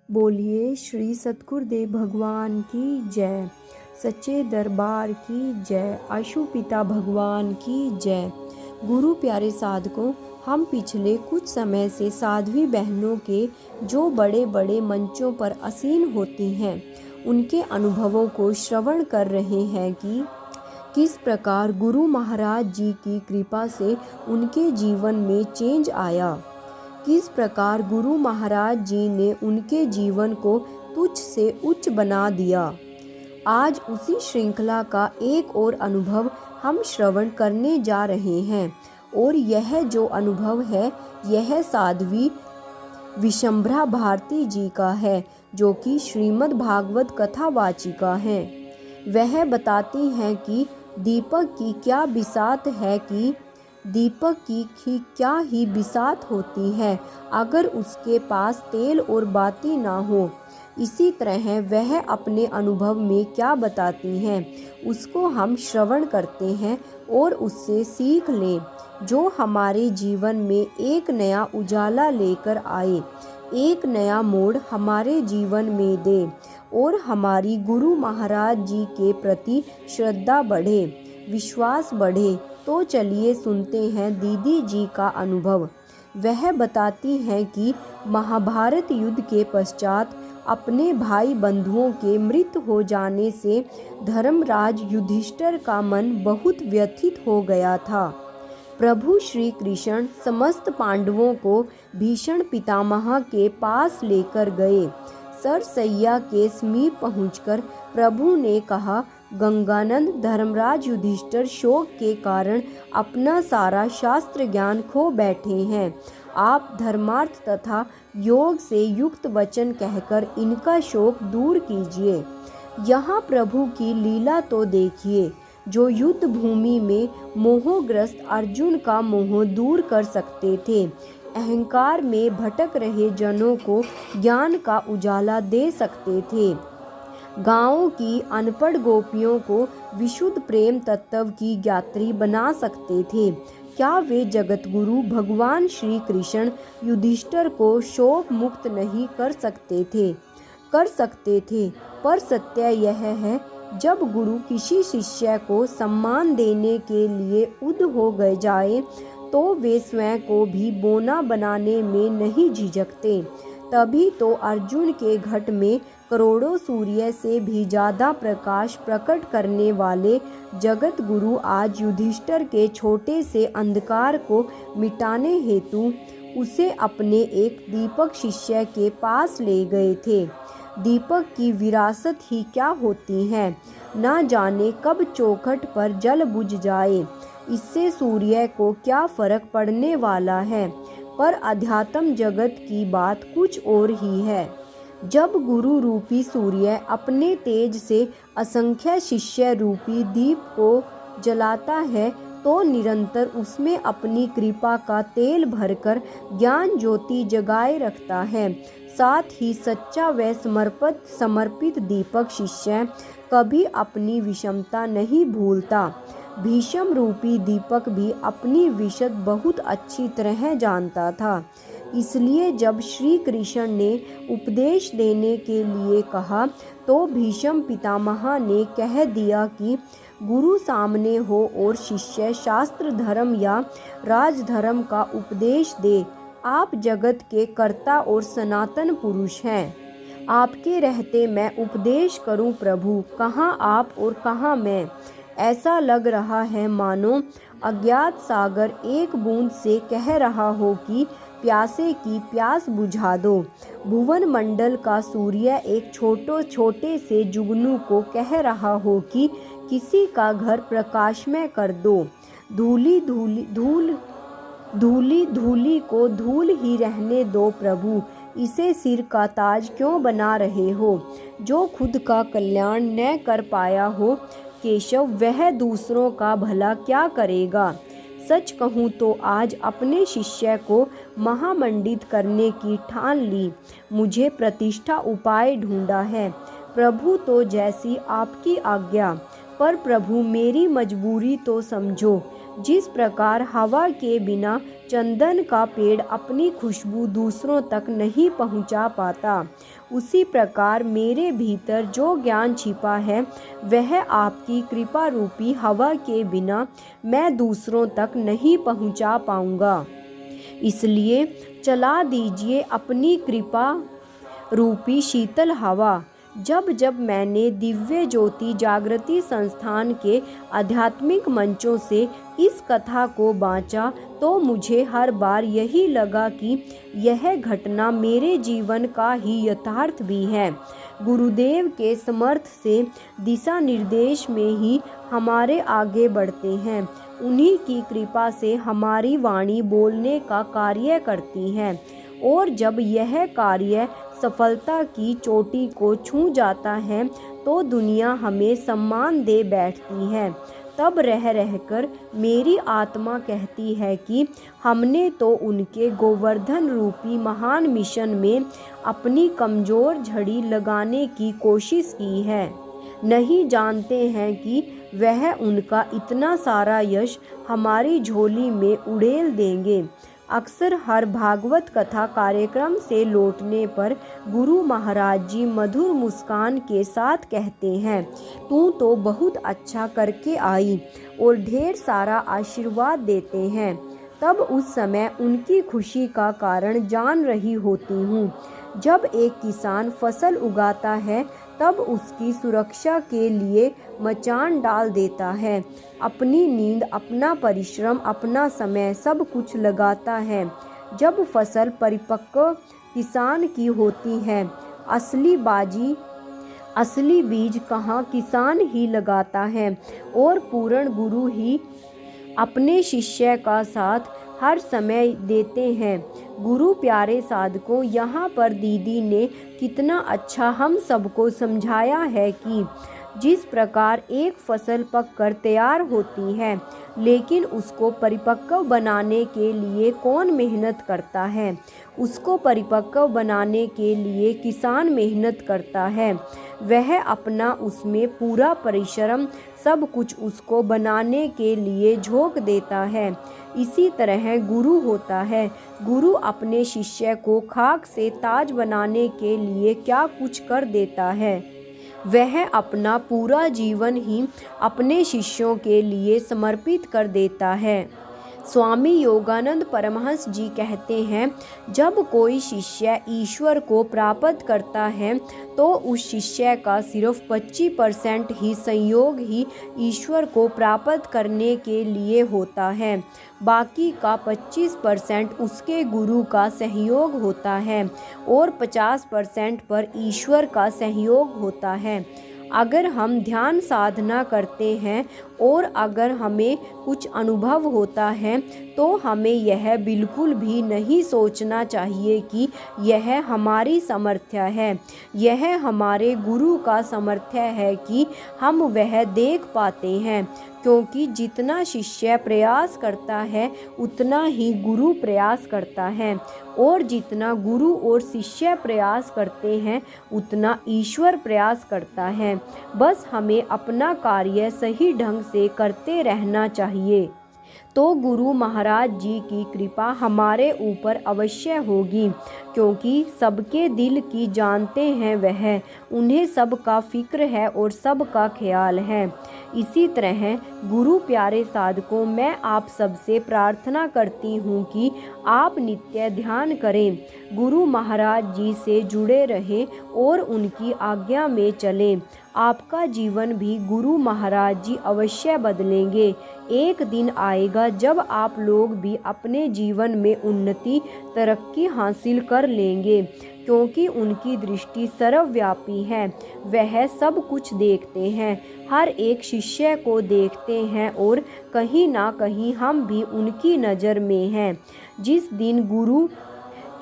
बोलिए श्री सतगुरुदेव भगवान की जय। सच्चे दरबार की जय। आशुपिता भगवान की जय। गुरु प्यारे साधकों, हम पिछले कुछ समय से साध्वी बहनों के जो बड़े बड़े मंचों पर आसीन होती हैं, उनके अनुभवों को श्रवण कर रहे हैं कि किस प्रकार गुरु महाराज जी की कृपा से उनके जीवन में चेंज आया, किस प्रकार गुरु महाराज जी ने उनके जीवन को तुच्छ से उच्च बना दिया। आज उसी श्रृंखला का एक और अनुभव हम श्रवण करने जा रहे हैं, और यह जो अनुभव है यह साध्वी विशंभरा भारती जी का है, जो कि श्रीमद् भागवत कथा वाचिका हैं। वह बताती हैं कि दीपक की क्या बिसात है, कि दीपक की क्या ही बिसात होती है अगर उसके पास तेल और बाती ना हो। इसी तरह वह अपने अनुभव में क्या बताती हैं, उसको हम श्रवण करते हैं और उससे सीख लें, जो हमारे जीवन में एक नया उजाला लेकर आए, एक नया मोड़ हमारे जीवन में दे और हमारी गुरु महाराज जी के प्रति श्रद्धा बढ़े, विश्वास बढ़े। तो चलिए सुनते हैं दीदी जी का अनुभव। वह बताती हैं कि महाभारत युद्ध के पश्चात अपने भाई बंधुओं के मृत हो जाने से धर्मराज युधिष्ठिर का मन बहुत व्यथित हो गया था। प्रभु श्री कृष्ण समस्त पांडवों को भीषण पितामह के पास लेकर गए। सरसैया के समीप पहुंचकर प्रभु ने कहा, गंगानंद, धर्मराज युधिष्ठिर शोक के कारण अपना सारा शास्त्र ज्ञान खो बैठे हैं। आप धर्मार्थ तथा योग से युक्त वचन कहकर इनका शोक दूर कीजिए। यहाँ प्रभु की लीला तो देखिए, जो युद्ध भूमि में मोहग्रस्त अर्जुन का मोह दूर कर सकते थे, अहंकार में भटक रहे जनों को ज्ञान का उजाला दे सकते थे, गांवों की अनपढ़ गोपियों को विशुद्ध प्रेम तत्व की ज्ञात्री बना सकते थे। क्या वे जगत गुरु भगवान श्री कृष्ण युधिष्ठिर को शोक मुक्त नहीं कर सकते थे? कर सकते थे, पर सत्य यह है, जब गुरु किसी शिष्य को सम्मान देने के लिए उद हो गए जाए, तो वे स्वयं को भी बोना बनाने में नहीं झिझकते। तभी तो अर्जुन के घट में करोड़ों सूर्य से भी ज़्यादा प्रकाश प्रकट करने वाले जगत गुरु आज युधिष्ठिर के छोटे से अंधकार को मिटाने हेतु उसे अपने एक दीपक शिष्य के पास ले गए थे। दीपक की विरासत ही क्या होती है, ना जाने कब चौखट पर जल बुझ जाए, इससे सूर्य को क्या फर्क पड़ने वाला है। पर अध्यात्म जगत की बात कुछ और ही है। जब गुरु रूपी सूर्य अपने तेज से असंख्य शिष्य रूपी दीप को जलाता है, तो निरंतर उसमें अपनी कृपा का तेल भरकर ज्ञान ज्योति जगाए रखता है। साथ ही सच्चा व समर्पित दीपक शिष्य कभी अपनी विषमता नहीं भूलता। भीष्म रूपी दीपक भी अपनी विशद बहुत अच्छी तरह जानता था। इसलिए जब श्री कृष्ण ने उपदेश देने के लिए कहा, तो भीष्म पितामह ने कह दिया कि गुरु सामने हो और शिष्य शास्त्र धर्म या राजधर्म का उपदेश दे। आप जगत के कर्ता और सनातन पुरुष हैं। आपके रहते मैं उपदेश करूं प्रभु, कहाँ आप और कहाँ मैं। ऐसा लग रहा है मानो अज्ञात सागर एक बूंद से कह रहा हो कि प्यासे की प्यास बुझा दो। भुवन मंडल का सूर्य एक छोटे से जुगनू को कह रहा हो कि किसी का घर प्रकाशमय कर दो। धूली धूली को धूल ही रहने दो प्रभु, इसे सिर का ताज क्यों बना रहे हो। जो खुद का कल्याण न कर पाया हो केशव, वह दूसरों का भला क्या करेगा। सच कहूँ तो आज अपने शिष्य को महामंडित करने की ठान ली। मुझे प्रतिष्ठा उपाय ढूंढा है प्रभु, तो जैसी आपकी आज्ञा। पर प्रभु मेरी मजबूरी तो समझो। जिस प्रकार हवा के बिना चंदन का पेड़ अपनी खुशबू दूसरों तक नहीं पहुंचा पाता, उसी प्रकार मेरे भीतर जो ज्ञान छिपा है वह आपकी कृपा रूपी हवा के बिना मैं दूसरों तक नहीं पहुंचा पाऊंगा। इसलिए चला दीजिए अपनी कृपा रूपी शीतल हवा। जब जब मैंने दिव्य ज्योति जागृति संस्थान के आध्यात्मिक मंचों से इस कथा को बाँचा तो मुझे हर बार यही लगा कि यह घटना मेरे जीवन का ही यथार्थ भी है। गुरुदेव के समर्थ से दिशा निर्देश में ही हमारे आगे बढ़ते हैं। उन्हीं की कृपा से हमारी वाणी बोलने का कार्य करती है और जब यह कार्य सफलता की चोटी को छू जाता है तो दुनिया हमें सम्मान दे बैठती है। तब रह रहकर मेरी आत्मा कहती है कि हमने तो उनके गोवर्धन रूपी महान मिशन में अपनी कमज़ोर झड़ी लगाने की कोशिश की है। नहीं जानते हैं कि वह उनका इतना सारा यश हमारी झोली में उड़ेल देंगे। अक्सर हर भागवत कथा कार्यक्रम से लौटने पर गुरु महाराज जी मधुर मुस्कान के साथ कहते हैं, तू तो बहुत अच्छा करके आई, और ढेर सारा आशीर्वाद देते हैं। तब उस समय उनकी खुशी का कारण जान रही होती हूँ। जब एक किसान फसल उगाता है तब उसकी सुरक्षा के लिए मचान डाल देता है, अपनी नींद, अपना परिश्रम, अपना समय सब कुछ लगाता है। जब फसल परिपक्व किसान की होती है, असली बीज कहाँ किसान ही लगाता है और पूर्ण गुरु ही अपने शिष्य का साथ हर समय देते हैं। गुरु प्यारे साधकों, यहाँ पर दीदी ने कितना अच्छा हम सबको समझाया है कि जिस प्रकार एक फसल पककर तैयार होती है, लेकिन उसको परिपक्व बनाने के लिए कौन मेहनत करता है? उसको परिपक्व बनाने के लिए किसान मेहनत करता है। वह अपना उसमें पूरा परिश्रम सब कुछ उसको बनाने के लिए झोंक देता है। इसी तरह गुरु होता है। गुरु अपने शिष्य को खाक से ताज बनाने के लिए क्या कुछ कर देता है। वह अपना पूरा जीवन ही अपने शिष्यों के लिए समर्पित कर देता है। स्वामी योगानंद परमहंस जी कहते हैं, जब कोई शिष्य ईश्वर को प्राप्त करता है तो उस शिष्य का सिर्फ 25% ही संयोग ही ईश्वर को प्राप्त करने के लिए होता है। बाकी का 25% उसके गुरु का सहयोग होता है और 50% पर ईश्वर का सहयोग होता है। अगर हम ध्यान साधना करते हैं और अगर हमें कुछ अनुभव होता है तो हमें यह बिल्कुल भी नहीं सोचना चाहिए कि यह हमारी सामर्थ्य है। यह हमारे गुरु का सामर्थ्य है कि हम वह देख पाते हैं, क्योंकि जितना शिष्य प्रयास करता है उतना ही गुरु प्रयास करता है, और जितना गुरु और शिष्य प्रयास करते हैं उतना ईश्वर प्रयास करता है। बस हमें अपना कार्य सही ढंग से करते रहना चाहिए तो गुरु महाराज जी की कृपा हमारे ऊपर अवश्य होगी, क्योंकि सबके दिल की जानते हैं वह, उन्हें सबका फिक्र है और सबका ख्याल है। इसी तरह गुरु प्यारे साधकों, मैं आप सबसे प्रार्थना करती हूँ कि आप नित्य ध्यान करें, गुरु महाराज जी से जुड़े रहें और उनकी आज्ञा में चलें। आपका जीवन भी गुरु महाराज जी अवश्य बदलेंगे। एक दिन आएगा जब आप लोग भी अपने जीवन में उन्नति तरक्की हासिल कर लेंगे, क्योंकि उनकी दृष्टि सर्वव्यापी है। वह सब कुछ देखते हैं, हर एक शिष्य को देखते हैं और कहीं ना कहीं हम भी उनकी नज़र में हैं। जिस दिन गुरु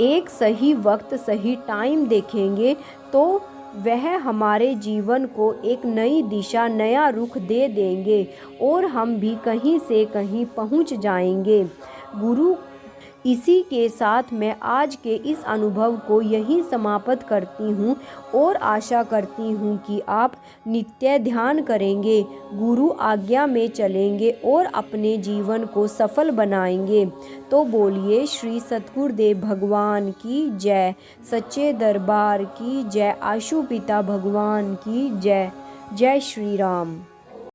एक सही वक्त सही टाइम देखेंगे तो वह हमारे जीवन को एक नई दिशा, नया रुख दे देंगे और हम भी कहीं से कहीं पहुंच जाएंगे। गुरु इसी के साथ मैं आज के इस अनुभव को यहीं समाप्त करती हूँ और आशा करती हूँ कि आप नित्य ध्यान करेंगे, गुरु आज्ञा में चलेंगे और अपने जीवन को सफल बनाएंगे। तो बोलिए श्री सतगुरुदेव भगवान की जय, सच्चे दरबार की जय, आशु पिता भगवान की जय। जय श्री राम।